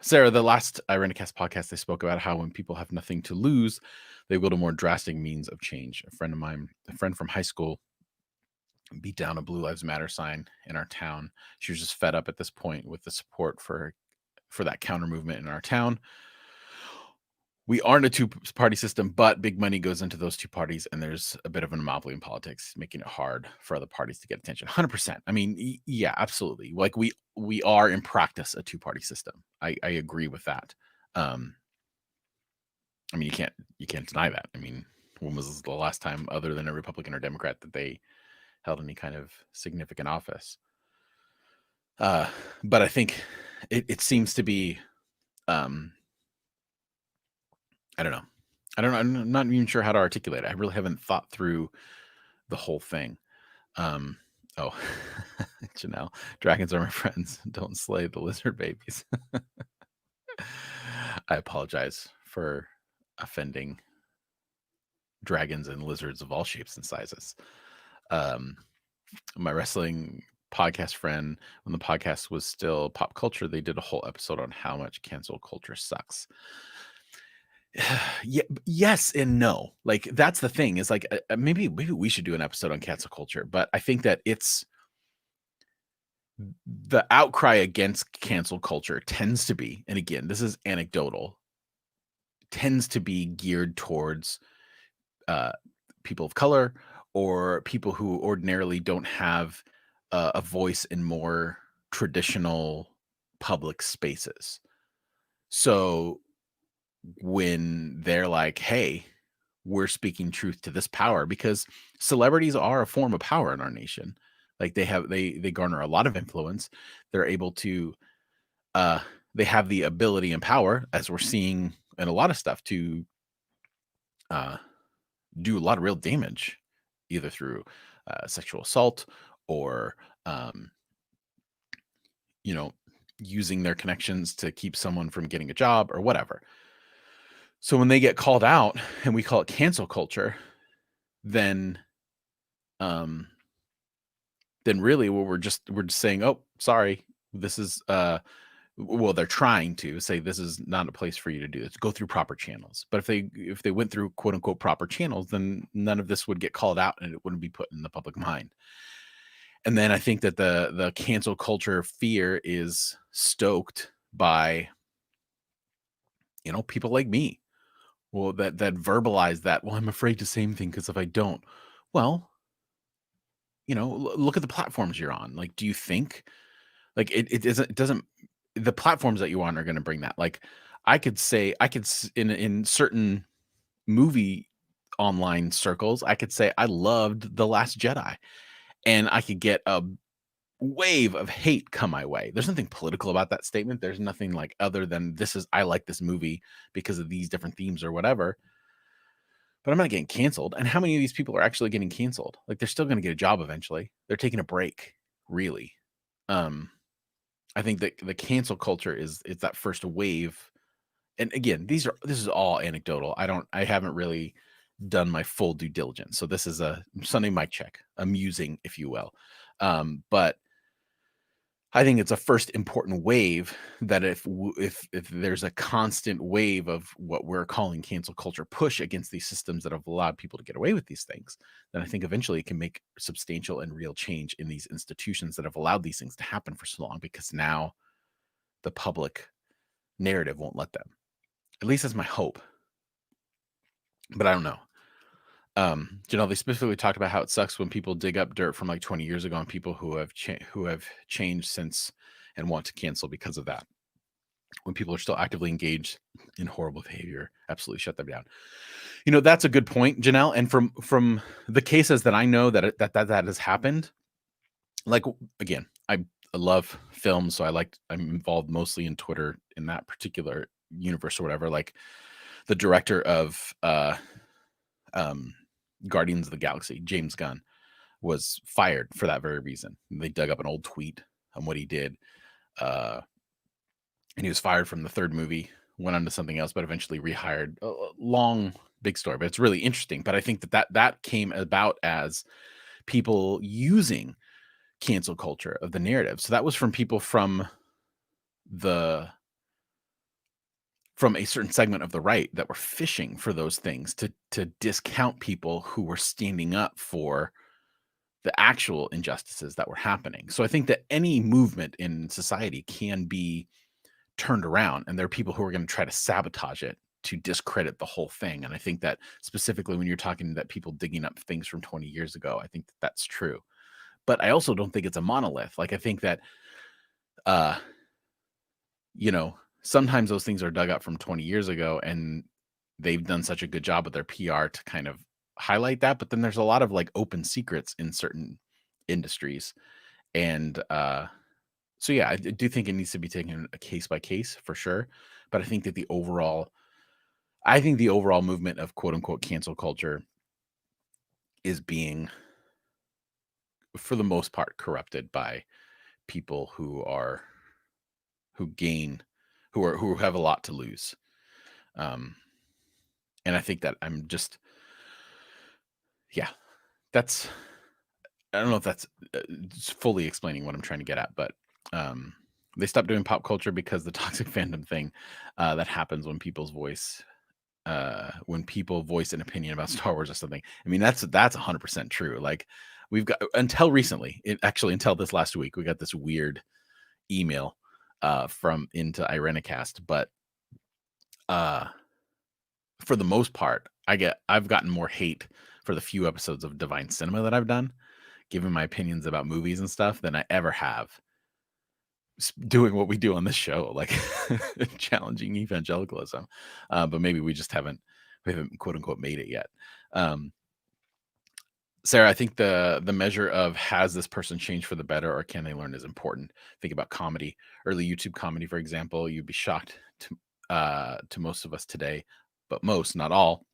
Speaker 1: Sarah, the last Irenicast podcast, they spoke about how when people have nothing to lose, they go to more drastic means of change. A friend from high school, beat down a Blue Lives Matter sign in our town. She was just fed up at this point with the support for that counter movement in our town. We aren't a two-party system, but big money goes into those two parties, and there's a bit of a monopoly in politics, making it hard for other parties to get attention. 100%. I mean, yeah, absolutely. Like, we are in practice a two-party system. I agree with that. I mean, you can't deny that. I mean, when was the last time, other than a Republican or Democrat, that they held any kind of significant office? But I think it seems to be, I don't know. I'm not even sure how to articulate it. I really haven't thought through the whole thing. Um, oh, Janelle, dragons are my friends. Don't slay the lizard babies. I apologize for offending dragons and lizards of all shapes and sizes. My wrestling podcast friend, when the podcast was still pop culture, they did a whole episode on how much cancel culture sucks. Yeah, yes and no. Like, that's the thing, is like, maybe we should do an episode on cancel culture, but I think that it's the outcry against cancel culture tends to be, and again, this is anecdotal, tends to be geared towards uh, people of color, or people who ordinarily don't have a voice in more traditional public spaces. So when they're like, hey, we're speaking truth to this power, because celebrities are a form of power in our nation. Like, they garner a lot of influence. They're able to uh they have the ability and power, as we're seeing in a lot of stuff, to uh do a lot of real damage, either through sexual assault, or um you know using their connections to keep someone from getting a job or whatever. So when they get called out, and we call it cancel culture, then um then really, what we're just saying, oh, sorry, this is well, they're trying to say, this is not a place for you to do this. Go through proper channels. But if they went through quote unquote proper channels, then none of this would get called out, and it wouldn't be put in the public mind. And then I think that the cancel culture fear is stoked by people like me. Well, that verbalize that. Well, I'm afraid to say anything, because if I don't, well, look at the platforms you're on. Like, do you think, like, it doesn't the platforms that you on are going to bring that. Like I could say, in certain movie online circles, I could say I loved The Last Jedi, and I could get a wave of hate come my way. There's nothing political about that statement. There's nothing like other than I like this movie because of these different themes or whatever. But I'm not getting canceled. And how many of these people are actually getting canceled? Like they're still going to get a job eventually. They're taking a break, really. Um, I think that the cancel culture is that first wave. And again, this is all anecdotal. I haven't really done my full due diligence. So this is a Sunday mic check, amusing, if you will. But I think it's a first important wave that if there's a constant wave of what we're calling cancel culture push against these systems that have allowed people to get away with these things, then I think eventually it can make substantial and real change in these institutions that have allowed these things to happen for so long, because now the public narrative won't let them. At least that's my hope. But I don't know. They specifically talked about how it sucks when people dig up dirt from like 20 years ago on people who have changed since and want to cancel because of that. When people are still actively engaged in horrible behavior, absolutely shut them down. That's a good point, Janelle. And from the cases that I know that has happened, like again, I love films, so I'm involved mostly in Twitter in that particular universe or whatever. Like the director of Guardians of the Galaxy, James Gunn, was fired for that very reason. They dug up an old tweet on what he did, and he was fired from the third movie, went on to something else, but eventually rehired. A long, big story, but it's really interesting. But I think that came about as people using cancel culture of the narrative. So that was from people from a certain segment of the right that were fishing for those things to discount people who were standing up for the actual injustices that were happening. So I think that any movement in society can be turned around, and there are people who are going to try to sabotage it to discredit the whole thing. And I think that specifically when you're talking that people digging up things from 20 years ago, I think that's true. But I also don't think it's a monolith. Like I think that, sometimes those things are dug up from 20 years ago and they've done such a good job with their PR to kind of highlight that. But then there's a lot of like open secrets in certain industries. And so, yeah, I do think it needs to be taken a case by case for sure. But I think that the overall movement of quote unquote cancel culture is being, for the most part, corrupted by people who have a lot to lose. And I think that I don't know if that's fully explaining what I'm trying to get at, but they stopped doing pop culture because the toxic fandom thing that happens when people voice an opinion about Star Wars or something. I mean, that's 100% true. Like we've got until recently, until this last week, we got this weird email from into Irenicast, but for the most part, I've gotten more hate for the few episodes of Divine Cinema that I've done, giving my opinions about movies and stuff, than I ever have doing what we do on this show, like challenging evangelicalism. But maybe we haven't quote unquote made it yet. Sarah, I think the measure of has this person changed for the better or can they learn is important. Think about comedy, early YouTube comedy, for example. You'd be shocked to most of us today, but most, not all,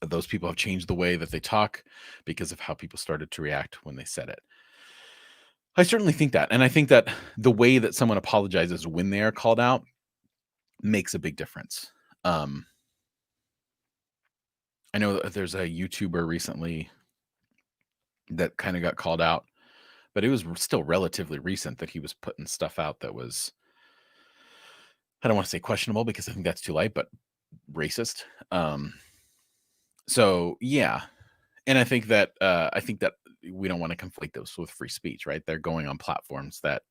Speaker 1: those people have changed the way that they talk because of how people started to react when they said it. I certainly think that. And I think that the way that someone apologizes when they are called out makes a big difference. I know that there's a YouTuber recently that kind of got called out, but it was still relatively recent that he was putting stuff out that was, I don't want to say questionable because I think that's too light, but racist. So yeah. And I think that we don't want to conflate those with free speech, right? They're going on platforms that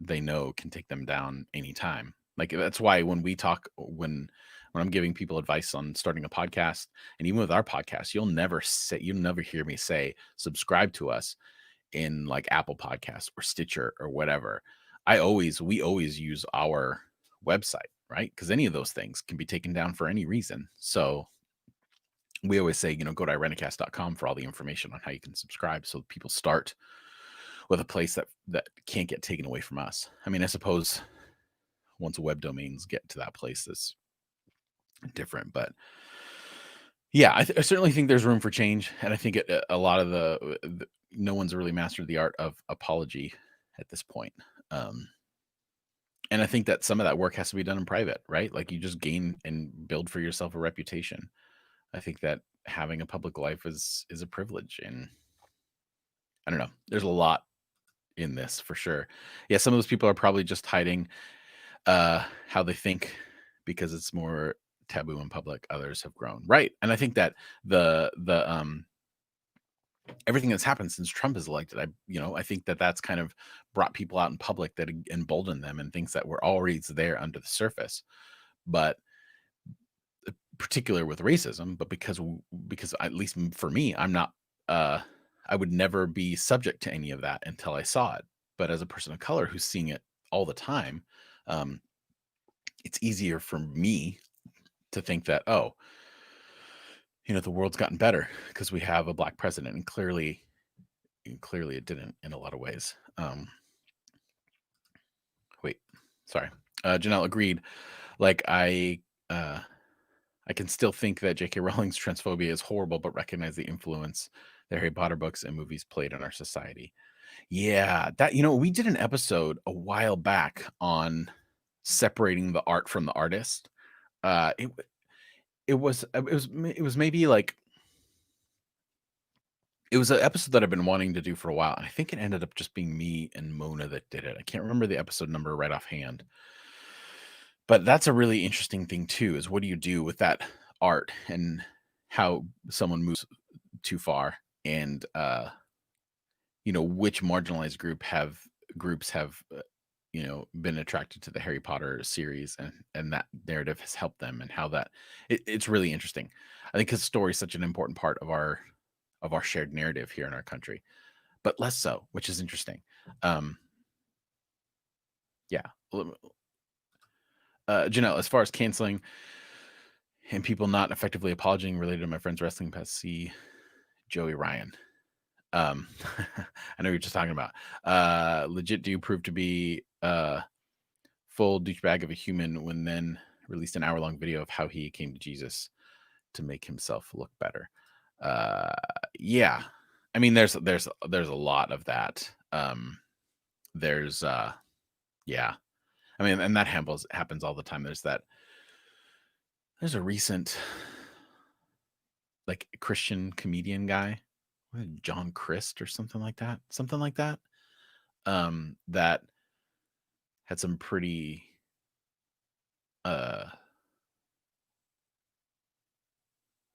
Speaker 1: they know can take them down anytime. Like that's why when I'm giving people advice on starting a podcast, and even with our podcast, you'll never hear me say subscribe to us in like Apple Podcasts or Stitcher or whatever. we always use our website, right? Because any of those things can be taken down for any reason. So we always say, go to irenicast.com for all the information on how you can subscribe. So people start with a place that can't get taken away from us. I mean, I suppose once web domains get to that place, it's different. But yeah, I certainly think there's room for change, and I think a lot of no one's really mastered the art of apology at this point. Um, and I think that some of that work has to be done in private, right? Like you just gain and build for yourself a reputation. I think that having a public life is a privilege, and I don't know. There's a lot in this for sure. Yeah, some of those people are probably just hiding how they think because it's more taboo in public. Others have grown, right? And I think that the everything that's happened since Trump is elected, I think that that's kind of brought people out in public that emboldened them and things that were already there under the surface. But particular with racism, but because at least for me, I'm not I would never be subject to any of that until I saw it. But as a person of color who's seeing it all the time, um, it's easier for me to think that, oh, the world's gotten better because we have a black president, and clearly it didn't in a lot of ways. Wait, sorry. Janelle agreed. Like I can still think that J.K. Rowling's transphobia is horrible, but recognize the influence the Harry Potter books and movies played on our society. Yeah, that we did an episode a while back on separating the art from the artist. It was maybe like it was an episode that I've been wanting to do for a while, and I think it ended up just being me and Mona that did it. I can't remember the episode number right offhand. But that's a really interesting thing too, is what do you do with that art and how someone moves too far, and which marginalized groups have been attracted to the Harry Potter series, and that narrative has helped them, and how that it's really interesting. I think his story is such an important part of our shared narrative here in our country, but less so, which is interesting. Yeah. Janelle, as far as canceling and people not effectively apologizing related to my friend's wrestling past, see Joey Ryan. I know you're just talking about. Legit do prove to be full douchebag of a human when then released an hour-long video of how he came to Jesus to make himself look better. Yeah. I mean, there's a lot of that. There's yeah. I mean, and that happens all the time. There's a recent like Christian comedian guy, John Christ or something like that. That had some pretty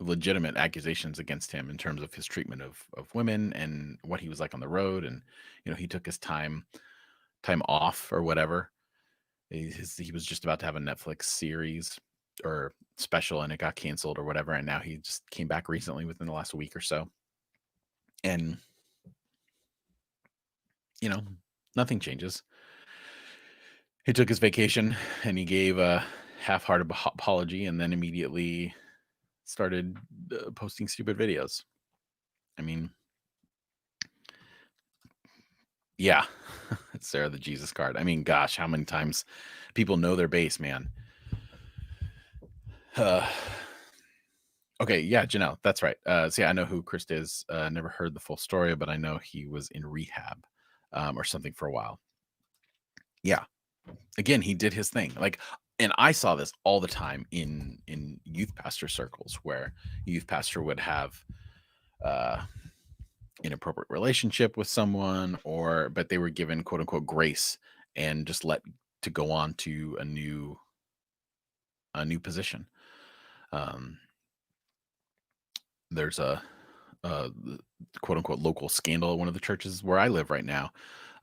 Speaker 1: legitimate accusations against him in terms of his treatment of women and what he was like on the road, and he took his time off or whatever. He was just about to have a Netflix series or special, and it got canceled or whatever, and now he just came back recently within the last week or so, and nothing changes. He took his vacation and he gave a half-hearted apology, and then immediately started posting stupid videos. I mean, yeah. Sarah the Jesus card. I mean, gosh, how many times people know their base, man. Okay, yeah, Janelle, that's right. So yeah, I know who Chris is. Never heard the full story, but I know he was in rehab or something for a while. Yeah. Again, he did his thing. Like, and I saw this all the time in youth pastor circles, where youth pastor would have inappropriate relationship with someone, but they were given quote unquote grace and just let to go on to a new position. There's a quote unquote local scandal at one of the churches where I live right now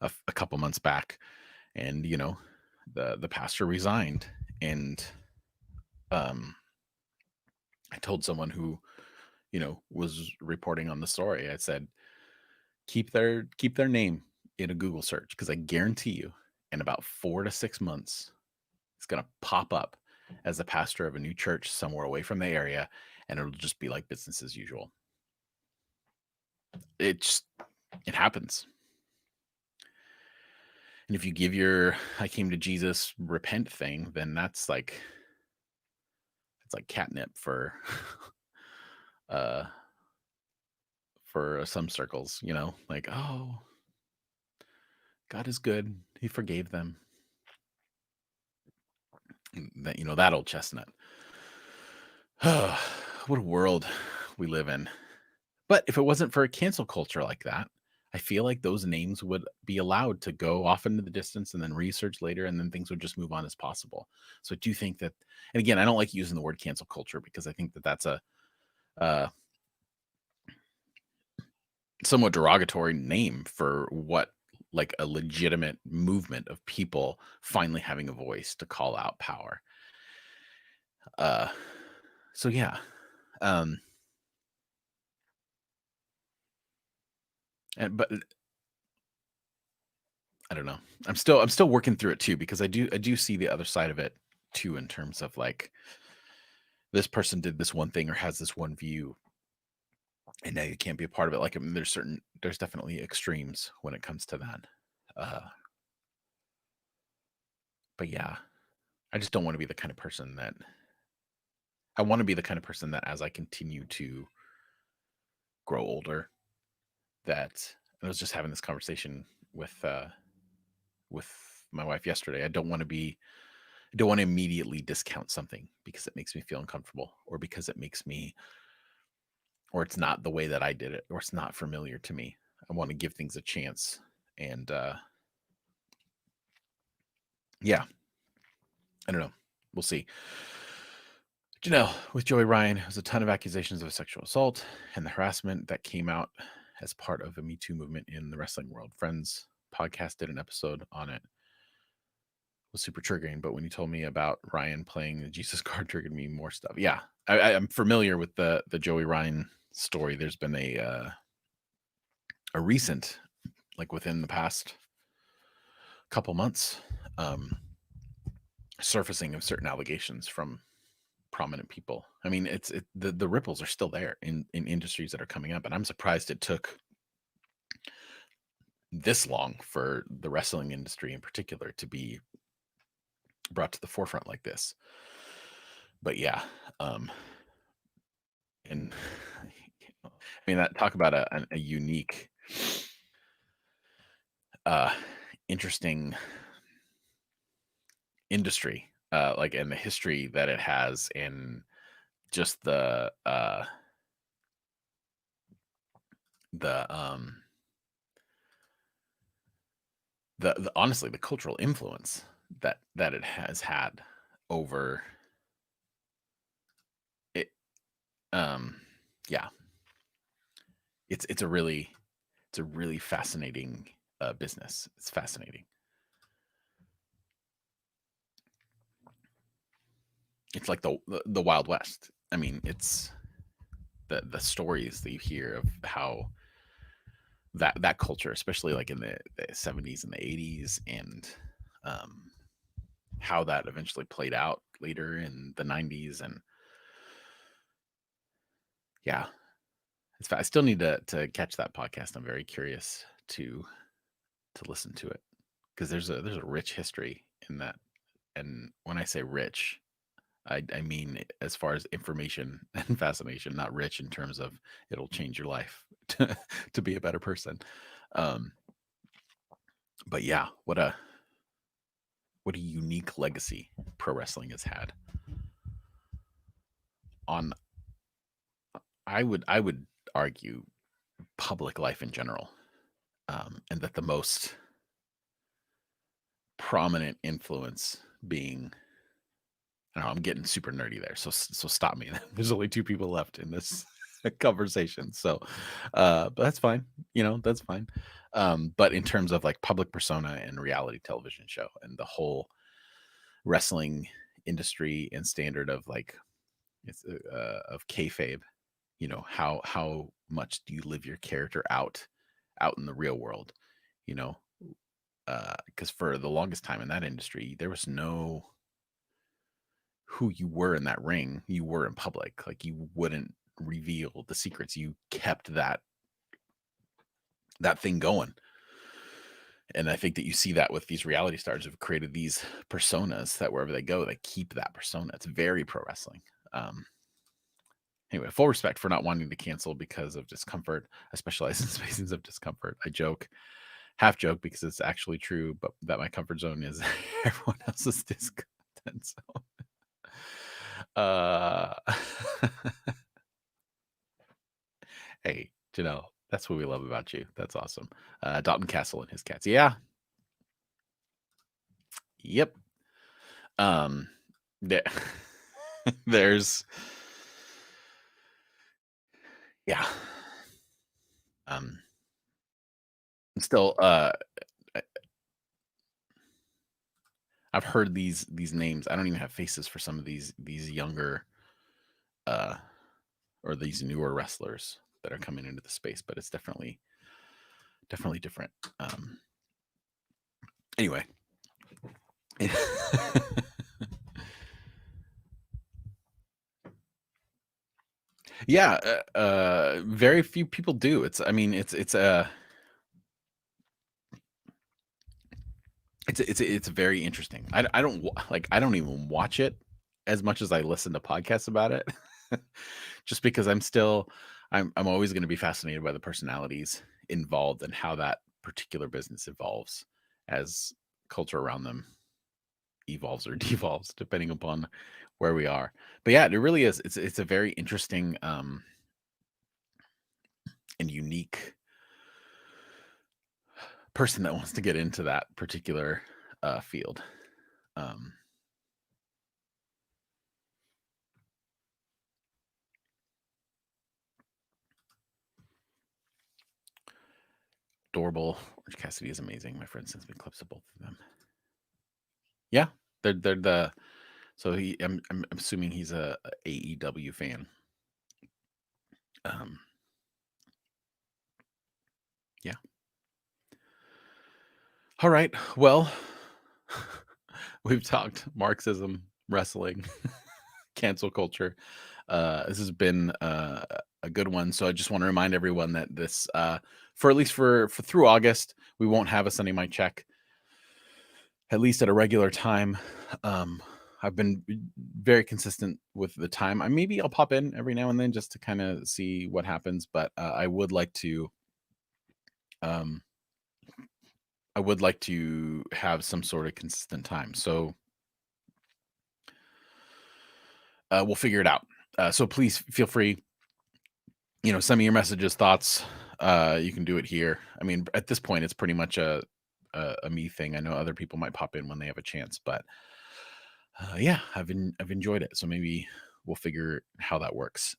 Speaker 1: a couple months back, and the pastor resigned, and I told someone who was reporting on the story, I said, keep their name in a Google search, because I guarantee you in about 4 to 6 months, it's going to pop up as the pastor of a new church somewhere away from the area, and it'll just be like business as usual. It happens. And if you give your I came to Jesus repent thing, then it's like catnip for uh some circles, like, oh, God is good. He forgave them. That old chestnut. What a world we live in. But if it wasn't for a cancel culture like that, I feel like those names would be allowed to go off into the distance and then research later, and then things would just move on as possible. So I do think that, and again, I don't like using the word cancel culture because I think that that's a somewhat derogatory name for what, like, a legitimate movement of people finally having a voice to call out power. So yeah. But I don't know. I'm still working through it too, because I do see the other side of it too, in terms of like, this person did this one thing or has this one view, and now you can't be a part of it. Like, I mean, there's definitely extremes when it comes to that. But yeah, I just don't want to be the kind of person that I want to be the kind of person that, as I continue to grow older, that I was just having this conversation with my wife yesterday. I don't want to immediately discount something because it makes me feel uncomfortable, or because or it's not the way that I did it, or it's not familiar to me. I want to give things a chance. And yeah, I don't know. We'll see. With Joey Ryan, there's a ton of accusations of sexual assault and the harassment that came out as part of the Me Too movement in the wrestling world. Friends podcast did an episode on it. It was super triggering, but when you told me about Ryan playing the Jesus card, triggered me more stuff. Yeah, I'm familiar with the Joey Ryan story. There's been a recent, like within the past couple months, surfacing of certain allegations from prominent people. I mean, the ripples are still there in industries that are coming up, and I'm surprised it took this long for the wrestling industry in particular to be brought to the forefront like this. But yeah, and I mean, that talk about a unique, interesting industry, like, and the history that it has, and just the honestly, the cultural influence that it has had over it. Yeah, it's a really fascinating business. It's fascinating. It's like the Wild West. I mean, it's the stories that you hear of how that culture, especially like in the 70s and the 80s, and how that eventually played out later in the 90s. And yeah, I still need to catch that podcast. I'm very curious to listen to it, because there's a rich history in that. And when I say rich, I mean, as far as information and fascination, not rich in terms of it'll change your life to be a better person. But yeah, what a unique legacy pro wrestling has had on, I would argue, public life in general, and that the most prominent influence being, I don't know, I'm getting super nerdy there, so stop me. There's only 2 people left in this conversation, so but that's fine. That's fine. But in terms of like public persona and reality television show, and the whole wrestling industry and standard of like, it's of kayfabe, how much do you live your character out in the real world? you know because for the longest time in that industry, there was no who you were in that ring. You were in public. Like you wouldn't reveal the secrets. You kept that thing going. And I think that you see that with these reality stars who've created these personas that wherever they go, they keep that persona. It's very pro wrestling. Anyway, full respect for not wanting to cancel because of discomfort. I specialize in spaces of discomfort. I joke, half joke because it's actually true, but that my comfort zone is everyone else's discontent. So, hey, Janelle, that's what we love about you. That's awesome. Dalton Castle and his cats. Yeah. Yep. There, there's, yeah. Still, I've heard these names. I don't even have faces for some of these younger, or these newer wrestlers that are coming into the space, but it's definitely different. Anyway. Yeah, very few people do. I mean, it's very interesting. I don't like, I don't even watch it as much as I listen to podcasts about it, just because I'm always going to be fascinated by the personalities involved and how that particular business evolves as culture around them evolves or devolves depending upon where we are. But yeah, it really is. It's a very interesting and unique person that wants to get into that particular field. Adorable. Orange Cassidy is amazing. My friend sends me clips of both of them. Yeah, they're the. So I'm assuming he's a AEW fan. Yeah. All right. Well, we've talked Marxism, wrestling, cancel culture. This has been a good one. So I just want to remind everyone that this, for at least for through August, we won't have a Sunday Mic Check, at least at a regular time. I've been very consistent with the time. Maybe I'll pop in every now and then just to kind of see what happens, but I would like to have some sort of consistent time. So we'll figure it out. So please feel free, send me your messages, thoughts. You can do it here. I mean, at this point, it's pretty much a me thing. I know other people might pop in when they have a chance, but yeah, I've enjoyed it. So maybe we'll figure how that works.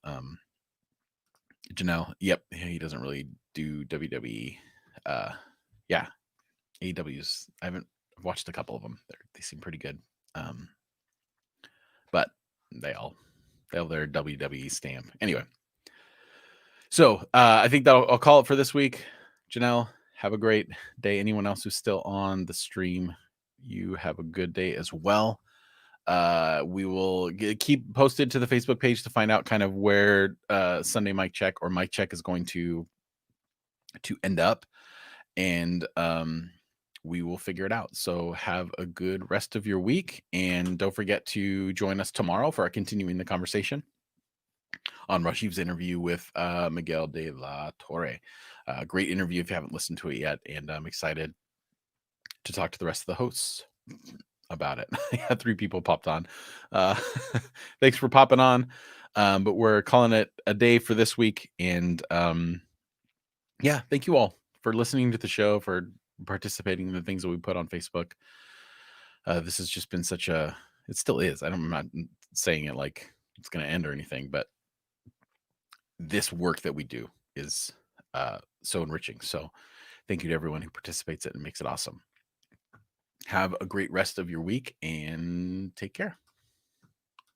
Speaker 1: Janelle, yep, he doesn't really do WWE. Yeah, AEW's. I've watched a couple of them. They seem pretty good. But they have their WWE stamp. Anyway, so I think that I'll call it for this week. Janelle, have a great day. Anyone else who's still on the stream, you have a good day as well. We will keep posted to the Facebook page to find out kind of where Sunday Mic Check or Mic Check is going to end up, and we will figure it out. So have a good rest of your week, and don't forget to join us tomorrow for our continuing the conversation on Rashiv's interview with Miguel de la Torre. Great interview if you haven't listened to it yet, and I'm excited to talk to the rest of the hosts about it. I had 3 people popped on. Thanks for popping on. But we're calling it a day for this week. And yeah, thank you all for listening to the show, for participating in the things that we put on Facebook. This has just been it still is. I'm not saying it like it's going to end or anything, but this work that we do is so enriching. So thank you to everyone who participates in it and makes it awesome. Have a great rest of your week and take care.